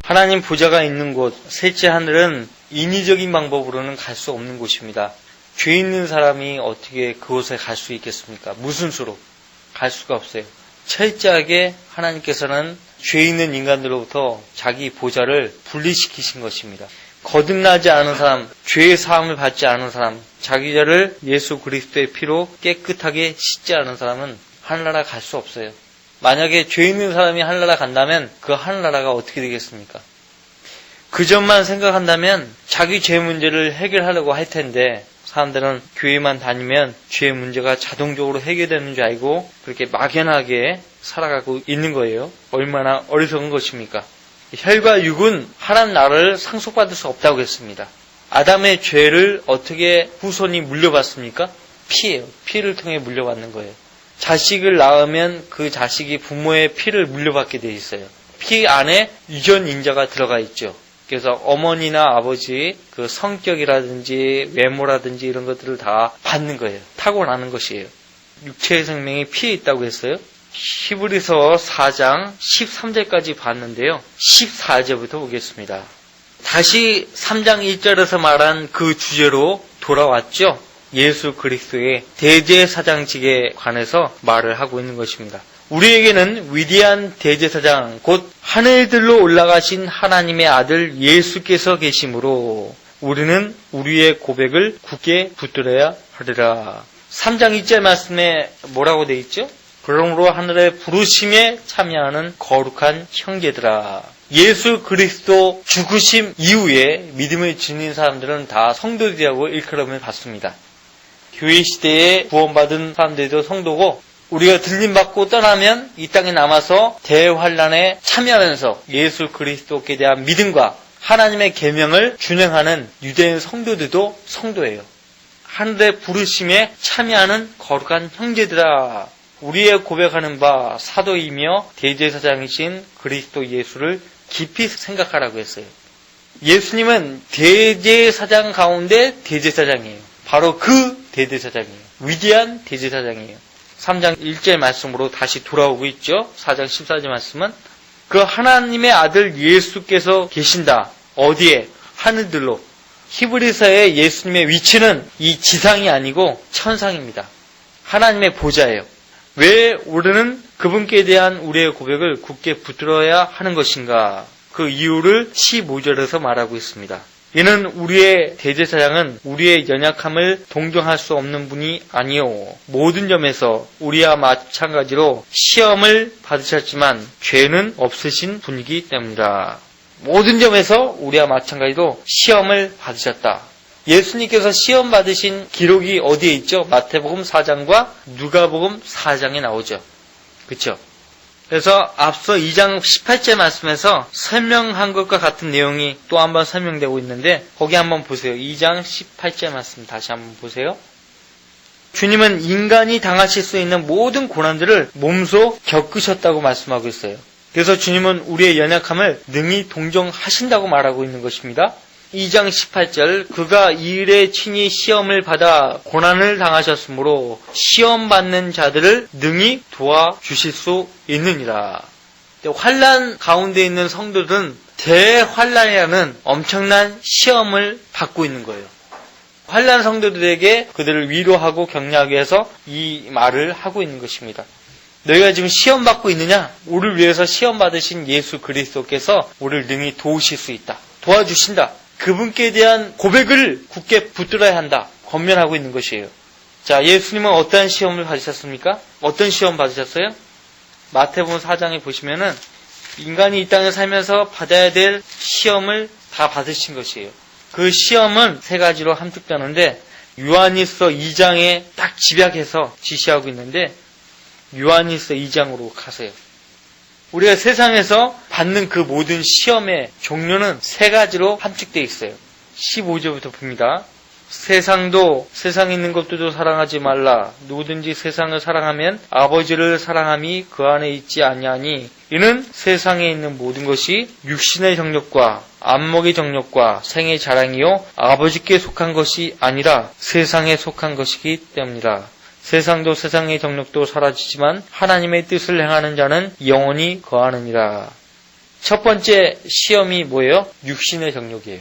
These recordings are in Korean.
하나님 보좌가 있는 곳, 셋째 하늘은 인위적인 방법으로는 갈 수 없는 곳입니다. 죄 있는 사람이 어떻게 그곳에 갈 수 있겠습니까? 무슨 수로? 갈 수가 없어요. 철저하게 하나님께서는 죄 있는 인간들로부터 자기 보좌를 분리시키신 것입니다. 거듭나지 않은 사람, 죄의 사함을 받지 않은 사람, 자기 죄를 예수 그리스도의 피로 깨끗하게 씻지 않은 사람은 하늘나라 갈 수 없어요. 만약에 죄 있는 사람이 하늘나라 간다면 그 하늘나라가 어떻게 되겠습니까? 그 점만 생각한다면 자기 죄 문제를 해결하려고 할 텐데 사람들은 교회만 다니면 죄 문제가 자동적으로 해결되는 줄 알고 그렇게 막연하게 살아가고 있는 거예요. 얼마나 어리석은 것입니까? 혈과 육은 하나님 나라를 상속받을 수 없다고 했습니다. 아담의 죄를 어떻게 후손이 물려받습니까? 피예요. 피를 통해 물려받는 거예요. 자식을 낳으면 그 자식이 부모의 피를 물려받게 돼 있어요. 피 안에 유전 인자가 들어가 있죠. 그래서 어머니나 아버지 그 성격이라든지 외모라든지 이런 것들을 다 받는 거예요. 타고나는 것이에요. 육체의 생명이 피에 있다고 했어요. 히브리서 4장 13절까지 봤는데요. 14절부터 보겠습니다. 다시 3장 1절에서 말한 그 주제로 돌아왔죠. 예수 그리스도의 대제사장직에 관해서 말을 하고 있는 것입니다. 우리에게는 위대한 대제사장 곧 하늘들로 올라가신 하나님의 아들 예수께서 계시므로 우리는 우리의 고백을 굳게 붙들어야 하리라. 3장 2절 말씀에 뭐라고 되어 있죠? 그러므로 하늘의 부르심에 참여하는 거룩한 형제들아. 예수 그리스도 죽으심 이후에 믿음을 지닌 사람들은 다 성도들이라고 일컬음을 받습니다. 교회 시대에 구원받은 사람들도 성도고 우리가 들림받고 떠나면 이 땅에 남아서 대환란에 참여하면서 예수 그리스도께 대한 믿음과 하나님의 계명을 준행하는 유대인 성도들도 성도예요. 하늘의 부르심에 참여하는 거룩한 형제들아. 우리의 고백하는 바 사도이며 대제사장이신 그리스도 예수를 깊이 생각하라고 했어요. 예수님은 대제사장 가운데 대제사장이에요. 바로 그 대제사장이에요. 위대한 대제사장이에요. 3장 1절 말씀으로 다시 돌아오고 있죠. 4장 14절 말씀은 그 하나님의 아들 예수께서 계신다. 어디에? 하늘들로. 히브리서의 예수님의 위치는 이 지상이 아니고 천상입니다. 하나님의 보좌예요. 왜 우리는 그분께 대한 우리의 고백을 굳게 붙들어야 하는 것인가? 그 이유를 15절에서 말하고 있습니다. 이는 우리의 대제사장은 우리의 연약함을 동정할 수 없는 분이 아니요 모든 점에서 우리와 마찬가지로 시험을 받으셨지만 죄는 없으신 분이기 때문이다. 모든 점에서 우리와 마찬가지로 시험을 받으셨다. 예수님께서 시험 받으신 기록이 어디에 있죠? 마태복음 4장과 누가복음 4장에 나오죠. 그렇죠? 그래서 앞서 2장 18절 말씀에서 설명한 것과 같은 내용이 또 한번 설명되고 있는데 거기 한번 보세요. 2장 18절 말씀 다시 한번 보세요. 주님은 인간이 당하실 수 있는 모든 고난들을 몸소 겪으셨다고 말씀하고 있어요. 그래서 주님은 우리의 연약함을 능히 동정하신다고 말하고 있는 것입니다. 2장 18절 그가 이 일에 친히 시험을 받아 고난을 당하셨으므로 시험받는 자들을 능히 도와주실 수 있느니라. 환난 가운데 있는 성도들은 대환난이라는 엄청난 시험을 받고 있는 거예요. 환난 성도들에게 그들을 위로하고 격려하기 위해서 이 말을 하고 있는 것입니다. 너희가 지금 시험 받고 있느냐? 우리를 위해서 시험 받으신 예수 그리스도께서 우리를 능히 도우실 수 있다. 도와주신다. 그분께 대한 고백을 굳게 붙들어야 한다. 권면하고 있는 것이에요. 자, 예수님은 어떤 시험을 받으셨습니까? 어떤 시험 받으셨어요? 마태복음 4장에 보시면은 인간이 이 땅에 살면서 받아야 될 시험을 다 받으신 것이에요. 그 시험은 세 가지로 함축되는데 요한일서 2장에 딱 집약해서 지시하고 있는데 요한일서 2장으로 가세요. 우리가 세상에서 받는 그 모든 시험의 종류는 세 가지로 함축되어 있어요. 15절부터 봅니다. 세상도 세상에 있는 것들도 사랑하지 말라. 누구든지 세상을 사랑하면 아버지를 사랑함이 그 안에 있지 아니하니 이는 세상에 있는 모든 것이 육신의 정욕과 안목의 정욕과 생의 자랑이요 아버지께 속한 것이 아니라 세상에 속한 것이기 때문이라. 세상도 세상의 정욕도 사라지지만 하나님의 뜻을 행하는 자는 영원히 거하느니라. 첫 번째 시험이 뭐예요? 육신의 정욕이에요.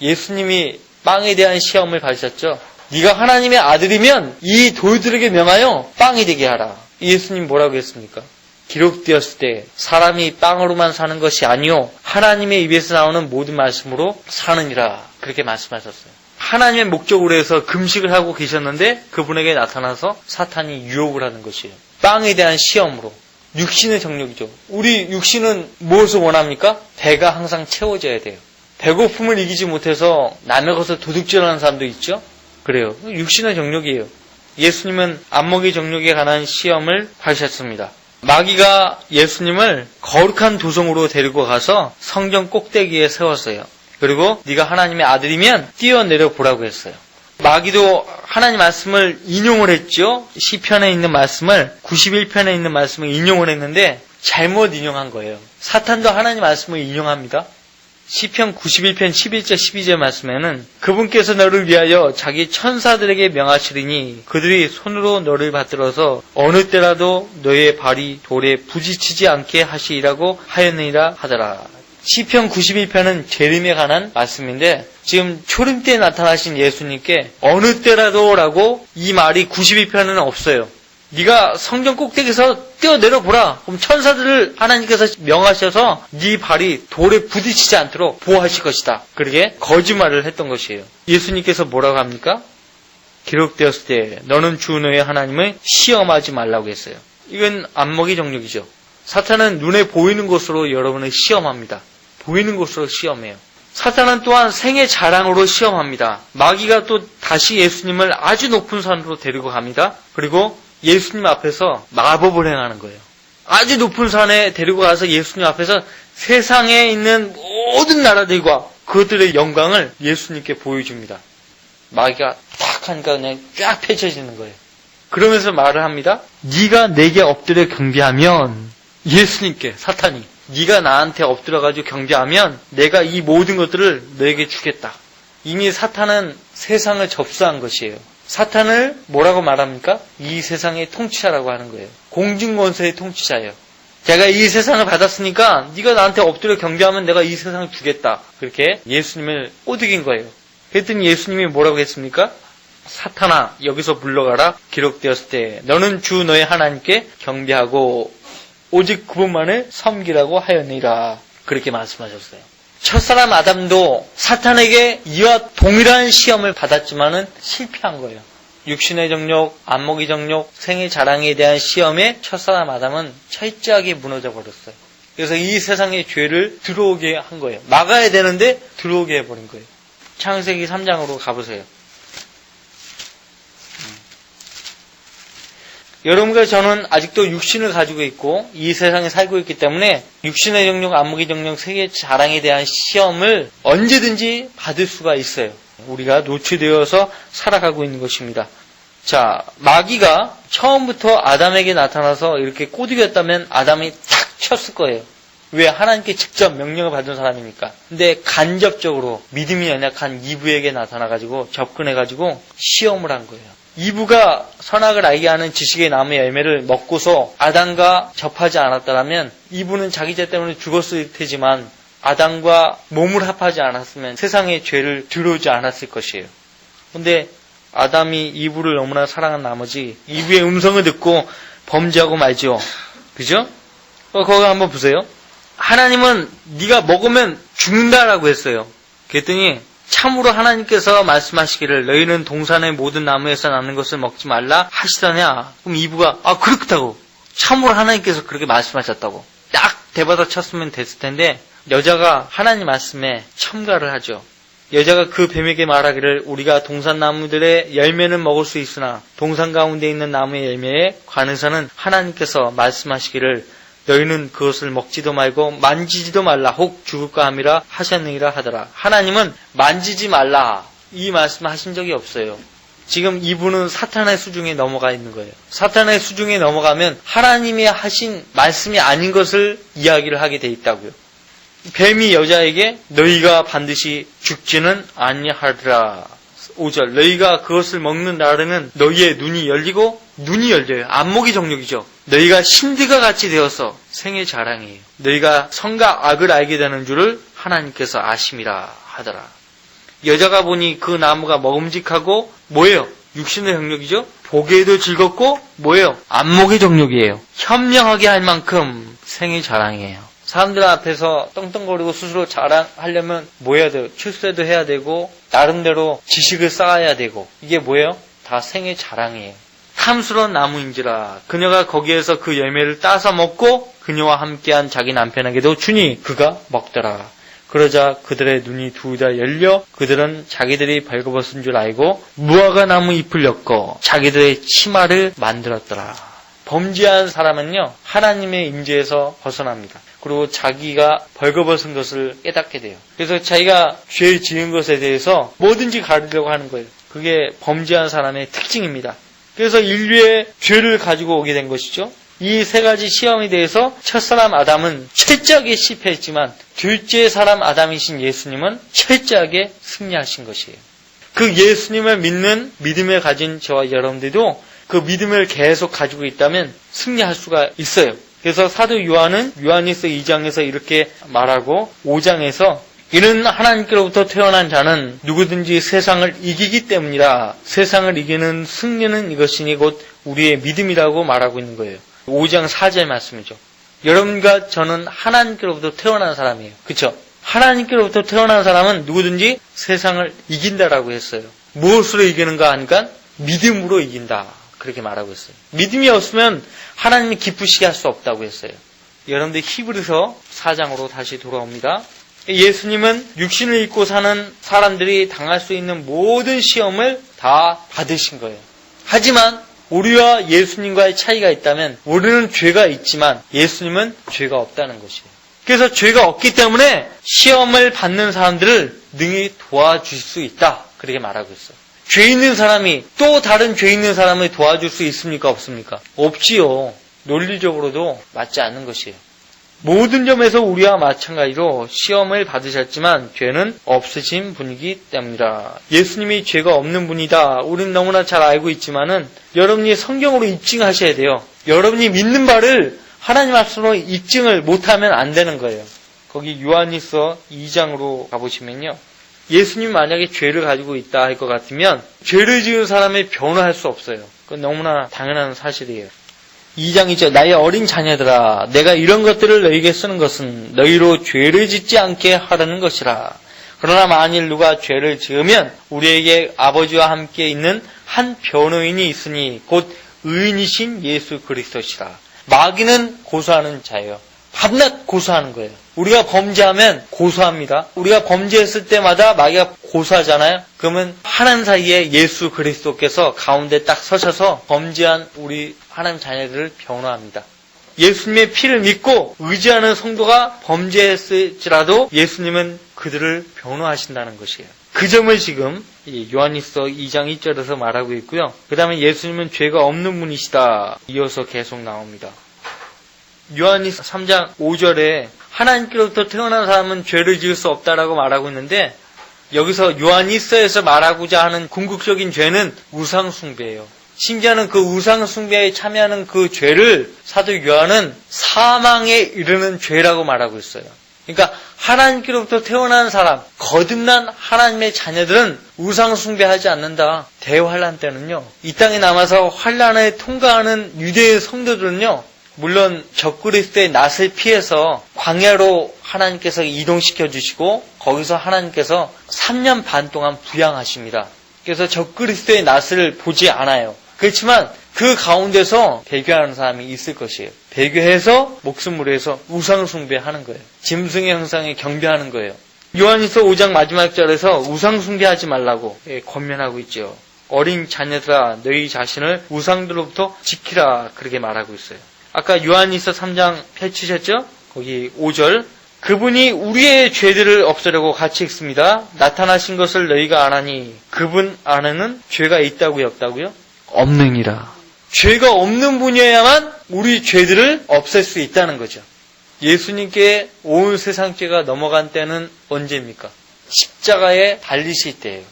예수님이 빵에 대한 시험을 가르쳤죠. 네가 하나님의 아들이면 이 돌들에게 명하여 빵이 되게 하라. 예수님 뭐라고 했습니까? 기록되었을 때 사람이 빵으로만 사는 것이 아니요 하나님의 입에서 나오는 모든 말씀으로 사느니라. 그렇게 말씀하셨어요. 하나님의 목적으로 해서 금식을 하고 계셨는데 그분에게 나타나서 사탄이 유혹을 하는 것이에요. 빵에 대한 시험으로. 육신의 정욕이죠. 우리 육신은 무엇을 원합니까? 배가 항상 채워져야 돼요. 배고픔을 이기지 못해서 남의 것을 도둑질하는 사람도 있죠. 그래요. 육신의 정욕이에요. 예수님은 안목의 정욕에 관한 시험을 하셨습니다. 마귀가 예수님을 거룩한 도성으로 데리고 가서 성전 꼭대기에 세웠어요. 그리고 네가 하나님의 아들이면 뛰어내려 보라고 했어요. 마귀도 하나님 말씀을 인용을 했죠. 시편에 있는 말씀을 91편에 있는 말씀을 인용을 했는데 잘못 인용한 거예요. 사탄도 하나님 말씀을 인용합니다. 시편 91편 11절 12절 말씀에는 그분께서 너를 위하여 자기 천사들에게 명하시리니 그들이 손으로 너를 받들어서 어느 때라도 너의 발이 돌에 부딪히지 않게 하시리라고 하였느니라 하더라. 시편 91편은 재림에 관한 말씀인데 지금 초림 때 나타나신 예수님께 어느 때라도 라고 이 말이 92편에는 없어요. 네가 성전 꼭대기에서 뛰어내려 보라. 그럼 천사들을 하나님께서 명하셔서 네 발이 돌에 부딪히지 않도록 보호하실 것이다. 그렇게 거짓말을 했던 것이에요. 예수님께서 뭐라고 합니까? 기록되었을 때 너는 주 너의 하나님을 시험하지 말라고 했어요. 이건 안목의 정욕이죠. 사탄은 눈에 보이는 것으로 여러분을 시험합니다. 보이는 것으로 시험해요. 사탄은 또한 생애 자랑으로 시험합니다. 마귀가 또 다시 예수님을 아주 높은 산으로 데리고 갑니다. 그리고 예수님 앞에서 마법을 행하는 거예요. 아주 높은 산에 데리고 가서 예수님 앞에서 세상에 있는 모든 나라들과 그들의 영광을 예수님께 보여줍니다. 마귀가 딱 하니까 그냥 쫙 펼쳐지는 거예요. 그러면서 말을 합니다. 네가 내게 엎드려 경배하면 예수님께 사탄이 네가 나한테 엎드려가지고 경배하면 내가 이 모든 것들을 너에게 주겠다. 이미 사탄은 세상을 접수한 것이에요. 사탄을 뭐라고 말합니까? 이 세상의 통치자라고 하는 거예요. 공중권세의 통치자예요. 제가 이 세상을 받았으니까 네가 나한테 엎드려 경배하면 내가 이 세상을 주겠다. 그렇게 예수님을 꼬드긴 거예요. 그랬더니 예수님이 뭐라고 했습니까? 사탄아 여기서 물러가라. 기록되었을 때 너는 주 너의 하나님께 경배하고 오직 그분만을 섬기라고 하였느니라. 그렇게 말씀하셨어요. 첫사람 아담도 사탄에게 이와 동일한 시험을 받았지만은 실패한 거예요. 육신의 정욕, 안목의 정욕, 생의 자랑에 대한 시험에 첫사람 아담은 철저하게 무너져 버렸어요. 그래서 이 세상의 죄를 들어오게 한 거예요. 막아야 되는데 들어오게 해버린 거예요. 창세기 3장으로 가보세요. 여러분과 저는 아직도 육신을 가지고 있고 이 세상에 살고 있기 때문에 육신의 정욕, 안목의 정욕, 세계 자랑에 대한 시험을 언제든지 받을 수가 있어요. 우리가 노출되어서 살아가고 있는 것입니다. 자, 마귀가 처음부터 아담에게 나타나서 이렇게 꼬드겼다면 아담이 탁 쳤을 거예요. 왜? 하나님께 직접 명령을 받은 사람이니까. 근데 간접적으로 믿음이 연약한 이브에게 나타나가지고 접근해가지고 시험을 한 거예요. 이브가 선악을 알게 하는 지식의 나무의 열매를 먹고서 아담과 접하지 않았다면 이브는 자기 죄 때문에 죽었을 테지만 아담과 몸을 합하지 않았으면 세상의 죄를 들어오지 않았을 것이에요. 그런데 아담이 이브를 너무나 사랑한 나머지 이브의 음성을 듣고 범죄하고 말죠. 그죠? 거기 한번 보세요. 하나님은 네가 먹으면 죽는다라고 했어요. 그랬더니 참으로 하나님께서 말씀하시기를 너희는 동산의 모든 나무에서 나는 것을 먹지 말라 하시더냐. 그럼 이브가 그렇다고. 참으로 하나님께서 그렇게 말씀하셨다고. 딱 대받아 쳤으면 됐을 텐데 여자가 하나님 말씀에 첨가를 하죠. 여자가 그 뱀에게 말하기를 우리가 동산 나무들의 열매는 먹을 수 있으나 동산 가운데 있는 나무의 열매에 관해서는 하나님께서 말씀하시기를 너희는 그것을 먹지도 말고 만지지도 말라 혹 죽을까 함이라 하셨느니라 하더라. 하나님은 만지지 말라 이 말씀을 하신 적이 없어요. 지금 이분은 사탄의 수중에 넘어가 있는 거예요. 사탄의 수중에 넘어가면 하나님이 하신 말씀이 아닌 것을 이야기를 하게 돼 있다고요. 뱀이 여자에게 너희가 반드시 죽지는 아니하리라. 5절 너희가 그것을 먹는 날에는 너희의 눈이 열리고 눈이 열려요. 안목이 정욕이죠. 너희가 신들과 같이 되어서 생의 자랑이에요. 너희가 선과 악을 알게 되는 줄을 하나님께서 아심이라 하더라. 여자가 보니 그 나무가 먹음직하고 뭐예요? 육신의 정욕이죠. 보기에도 즐겁고 뭐예요? 안목의 정욕이에요. 현명하게 할 만큼 생의 자랑이에요. 사람들 앞에서 떵떵거리고 스스로 자랑하려면 뭐 해야 돼요? 출세도 해야 되고 나름대로 지식을 쌓아야 되고 이게 뭐예요? 다 생의 자랑이에요. 탐스러운 나무인지라 그녀가 거기에서 그 열매를 따서 먹고 그녀와 함께한 자기 남편에게도 주니 그가 먹더라. 그러자 그들의 눈이 둘 다 열려 그들은 자기들이 벌거벗은 줄 알고 무화과 나무 잎을 엮어 자기들의 치마를 만들었더라. 범죄한 사람은요 하나님의 임재에서 벗어납니다. 그리고 자기가 벌거벗은 것을 깨닫게 돼요. 그래서 자기가 죄 지은 것에 대해서 뭐든지 가리려고 하는 거예요. 그게 범죄한 사람의 특징입니다. 그래서 인류의 죄를 가지고 오게 된 것이죠. 이 세 가지 시험에 대해서 첫사람 아담은 철저하게 실패했지만 둘째 사람 아담이신 예수님은 철저하게 승리하신 것이에요. 그 예수님을 믿는 믿음을 가진 저와 여러분들도 그 믿음을 계속 가지고 있다면 승리할 수가 있어요. 그래서 사도 요한은 요한일서 2장에서 이렇게 말하고 5장에서 이는 하나님께로부터 태어난 자는 누구든지 세상을 이기기 때문이라. 세상을 이기는 승리는 이것이니 곧 우리의 믿음이라고 말하고 있는 거예요. 5장 4절 말씀이죠. 여러분과 저는 하나님께로부터 태어난 사람이에요. 그렇죠? 하나님께로부터 태어난 사람은 누구든지 세상을 이긴다라고 했어요. 무엇으로 이기는가 하니까 믿음으로 이긴다. 그렇게 말하고 있어요. 믿음이 없으면 하나님이 기쁘시게 할 수 없다고 했어요. 여러분들 히브리서 4장으로 다시 돌아옵니다. 예수님은 육신을 입고 사는 사람들이 당할 수 있는 모든 시험을 다 받으신 거예요. 하지만 우리와 예수님과의 차이가 있다면 우리는 죄가 있지만 예수님은 죄가 없다는 것이에요. 그래서 죄가 없기 때문에 시험을 받는 사람들을 능히 도와줄 수 있다. 그렇게 말하고 있어요. 죄 있는 사람이 또 다른 죄 있는 사람을 도와줄 수 있습니까? 없습니까? 없지요. 논리적으로도 맞지 않는 것이에요. 모든 점에서 우리와 마찬가지로 시험을 받으셨지만 죄는 없으신 분이기 때문이다. 예수님이 죄가 없는 분이다. 우리는 너무나 잘 알고 있지만은 여러분이 성경으로 입증하셔야 돼요. 여러분이 믿는 바를 하나님 앞으로 입증을 못하면 안 되는 거예요. 거기 요한일서 2장으로 가보시면요. 예수님 만약에 죄를 가지고 있다 할 것 같으면 죄를 지은 사람을 변호할 수 없어요. 그건 너무나 당연한 사실이에요. 2장이죠. 나의 어린 자녀들아 내가 이런 것들을 너희에게 쓰는 것은 너희로 죄를 짓지 않게 하려는 것이라. 그러나 만일 누가 죄를 지으면 우리에게 아버지와 함께 있는 한 변호인이 있으니 곧 의인이신 예수 그리스도시라. 마귀는 고소하는 자예요. 밤낮 고소하는 거예요. 우리가 범죄하면 고소합니다. 우리가 범죄했을 때마다 마귀가 고소하잖아요. 그러면 하나님 사이에 예수 그리스도께서 가운데 딱 서셔서 범죄한 우리 하나님 자녀들을 변호합니다. 예수님의 피를 믿고 의지하는 성도가 범죄했을지라도 예수님은 그들을 변호하신다는 것이에요. 그 점을 지금 요한일서 2장 1절에서 말하고 있고요. 그 다음에 예수님은 죄가 없는 분이시다. 이어서 계속 나옵니다. 요한일서 3장 5절에 하나님께로부터 태어난 사람은 죄를 지을 수 없다라고 말하고 있는데 여기서 요한일서에서 말하고자 하는 궁극적인 죄는 우상숭배예요. 심지어는 그 우상숭배에 참여하는 그 죄를 사도 요한은 사망에 이르는 죄라고 말하고 있어요. 그러니까 하나님께로부터 태어난 사람, 거듭난 하나님의 자녀들은 우상숭배하지 않는다. 대환란 때는요. 이 땅에 남아서 환란을 통과하는 유대의 성도들은요. 물론 적그리스도의 낯을 피해서 광야로 하나님께서 이동시켜 주시고 거기서 하나님께서 3년 반 동안 부양하십니다. 그래서 적그리스도의 낯을 보지 않아요. 그렇지만 그 가운데서 배교하는 사람이 있을 것이에요. 배교해서 목숨을 위해서 우상숭배하는 거예요. 짐승의 형상에 경배하는 거예요. 요한일서 5장 마지막 절에서 우상숭배하지 말라고 권면하고 있죠. 어린 자녀들아 너희 자신을 우상들로부터 지키라 그렇게 말하고 있어요. 아까 요한일서 3장 펼치셨죠? 거기 5절 그분이 우리의 죄들을 없애려고 같이 읽습니다. 나타나신 것을 너희가 아나니 그분 안에는 죄가 있다고요? 없다고요? 없느니라. 죄가 없는 분이어야만 우리 죄들을 없앨 수 있다는 거죠. 예수님께 온 세상 죄가 넘어간 때는 언제입니까? 십자가에 달리실 때예요.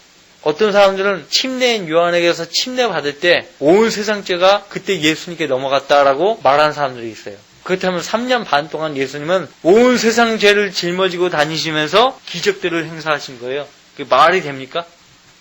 어떤 사람들은 침례인 요한에게서 침례 받을 때 온 세상 죄가 그때 예수님께 넘어갔다라고 말하는 사람들이 있어요. 그렇다면 3년 반 동안 예수님은 온 세상 죄를 짊어지고 다니시면서 기적들을 행사하신 거예요. 그게 말이 됩니까?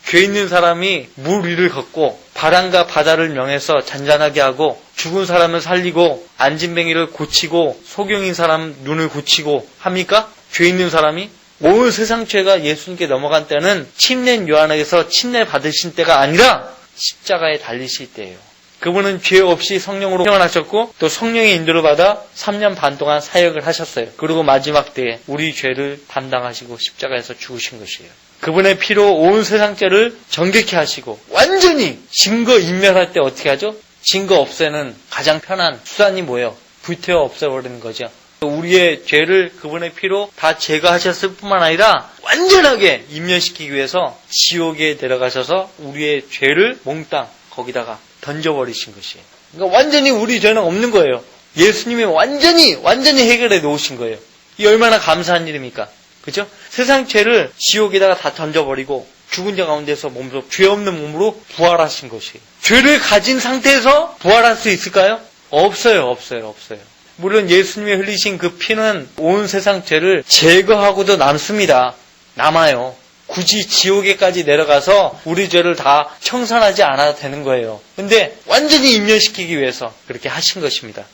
죄 있는 사람이 물 위를 걷고 바람과 바다를 명해서 잔잔하게 하고 죽은 사람을 살리고 안진뱅이를 고치고 소경인 사람 눈을 고치고 합니까? 죄 있는 사람이? 온 세상 죄가 예수님께 넘어간 때는 침례인 요한에게서 침례 받으신 때가 아니라 십자가에 달리실 때예요. 그분은 죄 없이 성령으로 태어나셨고 또 성령의 인도를 받아 3년 반 동안 사역을 하셨어요. 그리고 마지막 때에 우리 죄를 담당하시고 십자가에서 죽으신 것이에요. 그분의 피로 온 세상 죄를 정결케 하시고 완전히 증거 인멸할 때 어떻게 하죠? 증거 없애는 가장 편한 수단이 뭐예요? 불태워 없애버리는 거죠. 우리의 죄를 그분의 피로 다 제거하셨을 뿐만 아니라 완전하게 인멸시키기 위해서 지옥에 내려가셔서 우리의 죄를 몽땅 거기다가 던져버리신 것이에요. 그러니까 완전히 우리 죄는 없는 거예요. 예수님이 완전히 해결해 놓으신 거예요. 이 얼마나 감사한 일입니까? 그죠? 세상 죄를 지옥에다가 다 던져버리고 죽은 자 가운데서 몸으로 죄 없는 몸으로 부활하신 것이에요. 죄를 가진 상태에서 부활할 수 있을까요? 없어요. 물론 예수님이 흘리신 그 피는 온 세상 죄를 제거하고도 남습니다. 남아요. 굳이 지옥에까지 내려가서 우리 죄를 다 청산하지 않아도 되는 거예요. 근데 완전히 인멸시키기 위해서 그렇게 하신 것입니다.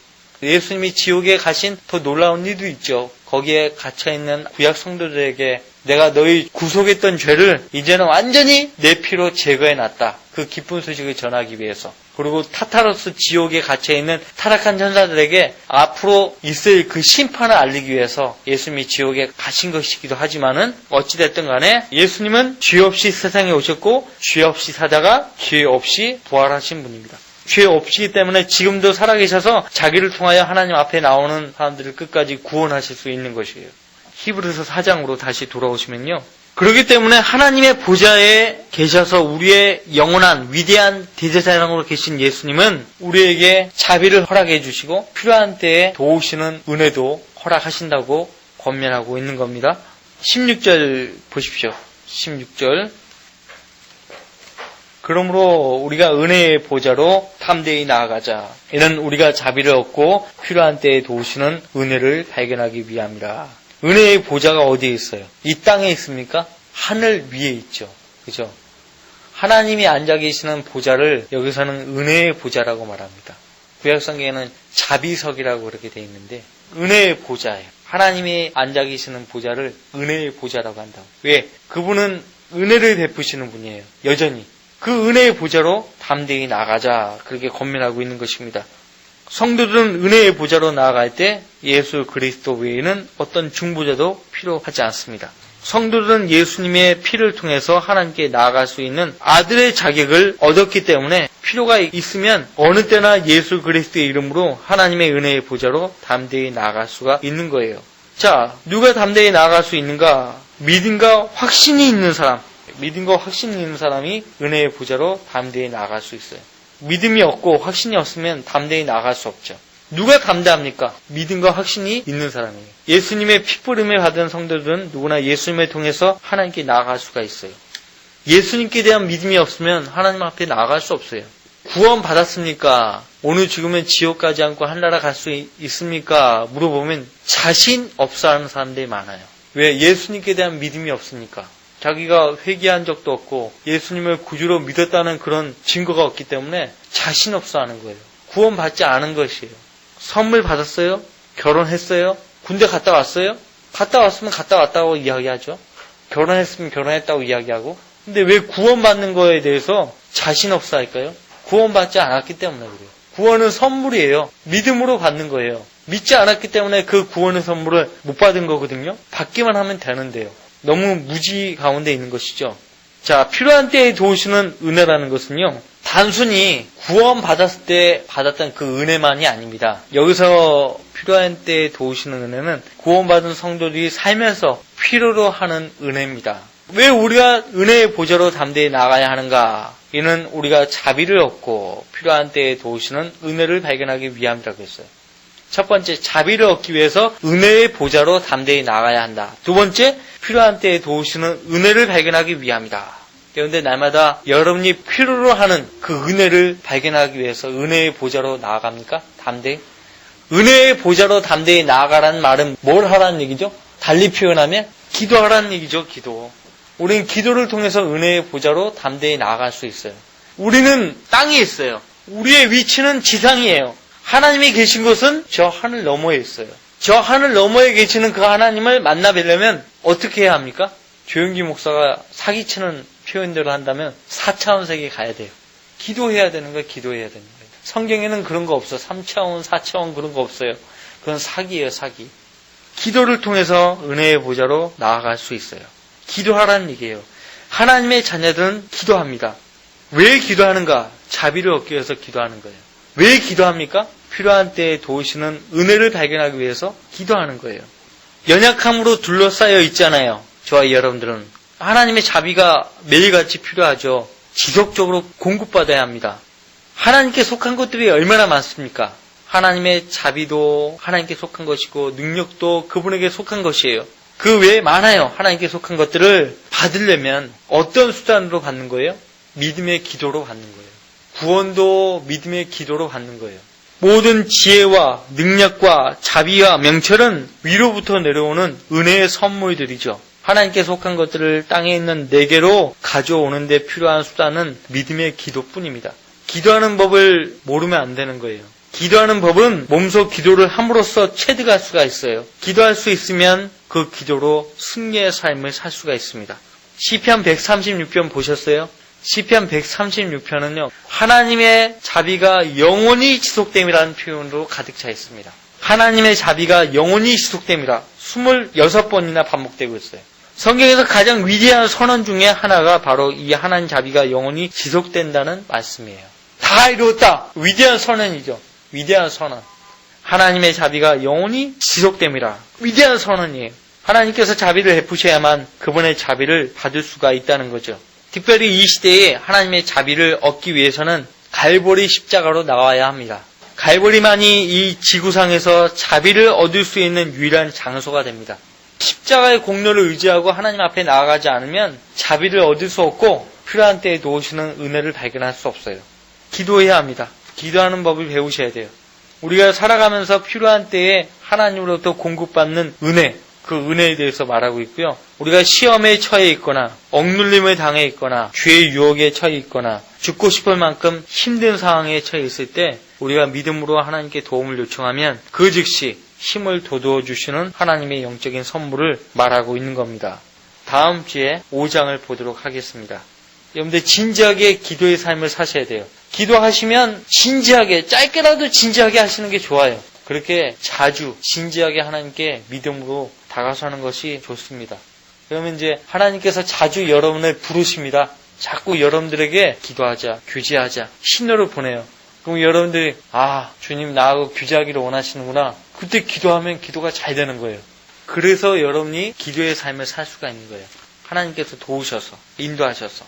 예수님이 지옥에 가신 더 놀라운 일도 있죠. 거기에 갇혀있는 구약 성도들에게 내가 너희 구속했던 죄를 이제는 완전히 내 피로 제거해놨다. 그 기쁜 소식을 전하기 위해서. 그리고 타타로스 지옥에 갇혀있는 타락한 천사들에게 앞으로 있을 그 심판을 알리기 위해서 예수님이 지옥에 가신 것이기도 하지만은 어찌됐든 간에 예수님은 죄 없이 세상에 오셨고 죄 없이 사다가 죄 없이 부활하신 분입니다. 죄 없이기 때문에 지금도 살아계셔서 자기를 통하여 하나님 앞에 나오는 사람들을 끝까지 구원하실 수 있는 것이에요. 히브리서 4장으로 다시 돌아오시면요. 그렇기 때문에 하나님의 보좌에 계셔서 우리의 영원한 위대한 대제사장으로 계신 예수님은 우리에게 자비를 허락해 주시고 필요한 때에 도우시는 은혜도 허락하신다고 권면하고 있는 겁니다. 16절 보십시오. 16절. 그러므로 우리가 은혜의 보좌로 담대히 나아가자. 이는 우리가 자비를 얻고 필요한 때에 도우시는 은혜를 발견하기 위함이라. 은혜의 보좌가 어디에 있어요? 이 땅에 있습니까? 하늘 위에 있죠. 그죠? 하나님이 앉아 계시는 보좌를 여기서는 은혜의 보좌라고 말합니다. 구약성경에는 자비석이라고 그렇게 되어 있는데 은혜의 보좌예요. 하나님이 앉아 계시는 보좌를 은혜의 보좌라고 한다고. 왜? 그분은 은혜를 베푸시는 분이에요. 여전히. 그 은혜의 보좌로 담대히 나가자. 그렇게 권면하고 있는 것입니다. 성도들은 은혜의 보좌로 나아갈 때 예수 그리스도 외에는 어떤 중보자도 필요하지 않습니다. 성도들은 예수님의 피를 통해서 하나님께 나아갈 수 있는 아들의 자격을 얻었기 때문에 필요가 있으면 어느 때나 예수 그리스도의 이름으로 하나님의 은혜의 보좌로 담대히 나아갈 수가 있는 거예요. 자, 누가 담대히 나아갈 수 있는가? 믿음과 확신이 있는 사람. 믿음과 확신이 있는 사람이 은혜의 보좌로 담대히 나아갈 수 있어요. 믿음이 없고 확신이 없으면 담대히 나아갈 수 없죠. 누가 담대합니까? 믿음과 확신이 있는 사람이에요. 예수님의 핏부림을 받은 성도들은 누구나 예수님을 통해서 하나님께 나아갈 수가 있어요. 예수님께 대한 믿음이 없으면 하나님 앞에 나아갈 수 없어요. 구원 받았습니까? 오늘 죽으면 지옥 가지 않고 하늘나라 갈 수 있습니까? 물어보면 자신 없어 하는 사람들이 많아요. 왜? 예수님께 대한 믿음이 없으니까. 자기가 회개한 적도 없고 예수님을 구주로 믿었다는 그런 증거가 없기 때문에 자신 없어 하는 거예요. 구원받지 않은 것이에요. 선물 받았어요? 결혼했어요? 군대 갔다 왔어요? 갔다 왔으면 갔다 왔다고 이야기하죠. 결혼했으면 결혼했다고 이야기하고. 근데 왜 구원받는 거에 대해서 자신 없어 할까요? 구원받지 않았기 때문에 그래요. 구원은 선물이에요. 믿음으로 받는 거예요. 믿지 않았기 때문에 그 구원의 선물을 못 받은 거거든요. 받기만 하면 되는데요. 너무 무지 가운데 있는 것이죠. 자, 필요한 때에 도우시는 은혜라는 것은요, 단순히 구원받았을 때 받았던 그 은혜만이 아닙니다. 여기서 필요한 때에 도우시는 은혜는 구원받은 성도들이 살면서 필요로 하는 은혜입니다. 왜 우리가 은혜의 보좌로 담대히 나가야 하는가? 이는 우리가 자비를 얻고 필요한 때에 도우시는 은혜를 발견하기 위함이라고 했어요. 첫 번째, 자비를 얻기 위해서 은혜의 보좌로 담대히 나가야 한다. 두 번째, 필요한 때에 도우시는 은혜를 발견하기 위함이다. 그런데 날마다 여러분이 필요로 하는 그 은혜를 발견하기 위해서 은혜의 보좌로 나아갑니까? 담대히? 은혜의 보좌로 담대히 나아가라는 말은 뭘 하라는 얘기죠? 달리 표현하면 기도하라는 얘기죠. 기도. 우리는 기도를 통해서 은혜의 보좌로 담대히 나아갈 수 있어요. 우리는 땅에 있어요. 우리의 위치는 지상이에요. 하나님이 계신 곳은 저 하늘 너머에 있어요. 저 하늘 너머에 계시는 그 하나님을 만나 뵈려면 어떻게 해야 합니까? 조영기 목사가 사기치는 표현대로 한다면 4차원 세계에 가야 돼요. 기도해야 되는 거예요. 기도해야 되는 거예요. 성경에는 그런 거 없어. 3차원, 4차원 그런 거 없어요. 그건 사기예요. 사기. 기도를 통해서 은혜의 보좌로 나아갈 수 있어요. 기도하라는 얘기예요. 하나님의 자녀들은 기도합니다. 왜 기도하는가? 자비를 얻기 위해서 기도하는 거예요. 왜 기도합니까? 필요한 때에 도우시는 은혜를 발견하기 위해서 기도하는 거예요. 연약함으로 둘러싸여 있잖아요. 저와 여러분들은. 하나님의 자비가 매일같이 필요하죠. 지속적으로 공급받아야 합니다. 하나님께 속한 것들이 얼마나 많습니까? 하나님의 자비도 하나님께 속한 것이고 능력도 그분에게 속한 것이에요. 그 외에 많아요. 하나님께 속한 것들을 받으려면 어떤 수단으로 받는 거예요? 믿음의 기도로 받는 거예요. 구원도 믿음의 기도로 받는 거예요. 모든 지혜와 능력과 자비와 명철은 위로부터 내려오는 은혜의 선물들이죠. 하나님께 속한 것들을 땅에 있는 내게로 가져오는 데 필요한 수단은 믿음의 기도뿐입니다. 기도하는 법을 모르면 안 되는 거예요. 기도하는 법은 몸소 기도를 함으로써 체득할 수가 있어요. 기도할 수 있으면 그 기도로 승리의 삶을 살 수가 있습니다. 시편 136편 보셨어요? 시편 136편은요. 하나님의 자비가 영원히 지속됨이라는 표현으로 가득 차 있습니다. 하나님의 자비가 영원히 지속됨이라 26번이나 반복되고 있어요. 성경에서 가장 위대한 선언 중에 하나가 바로 이 하나님 자비가 영원히 지속된다는 말씀이에요. 다 이루었다. 위대한 선언이죠. 위대한 선언. 하나님의 자비가 영원히 지속됨이라. 위대한 선언이에요. 하나님께서 자비를 베푸셔야만 그분의 자비를 받을 수가 있다는 거죠. 특별히 이 시대에 하나님의 자비를 얻기 위해서는 갈보리 십자가로 나와야 합니다. 갈보리만이 이 지구상에서 자비를 얻을 수 있는 유일한 장소가 됩니다. 십자가의 공로를 의지하고 하나님 앞에 나아가지 않으면 자비를 얻을 수 없고 필요한 때에 도우시는 은혜를 발견할 수 없어요. 기도해야 합니다. 기도하는 법을 배우셔야 돼요. 우리가 살아가면서 필요한 때에 하나님으로부터 공급받는 은혜, 그 은혜에 대해서 말하고 있고요. 우리가 시험에 처해 있거나 억눌림을 당해 있거나 죄의 유혹에 처해 있거나 죽고 싶을 만큼 힘든 상황에 처해 있을 때 우리가 믿음으로 하나님께 도움을 요청하면 그 즉시 힘을 돋워 주시는 하나님의 영적인 선물을 말하고 있는 겁니다. 다음 주에 5장을 보도록 하겠습니다. 여러분들 진지하게 기도의 삶을 사셔야 돼요. 기도하시면 진지하게, 짧게라도 진지하게 하시는 게 좋아요. 그렇게 자주 진지하게 하나님께 믿음으로 다가서 하는 것이 좋습니다. 그러면 이제 하나님께서 자주 여러분을 부르십니다. 자꾸 여러분들에게 기도하자, 교제하자, 신호를 보내요. 그럼 여러분들이 주님 나하고 교제하기를 원하시는구나. 그때 기도하면 기도가 잘 되는 거예요. 그래서 여러분이 기도의 삶을 살 수가 있는 거예요. 하나님께서 도우셔서, 인도하셔서.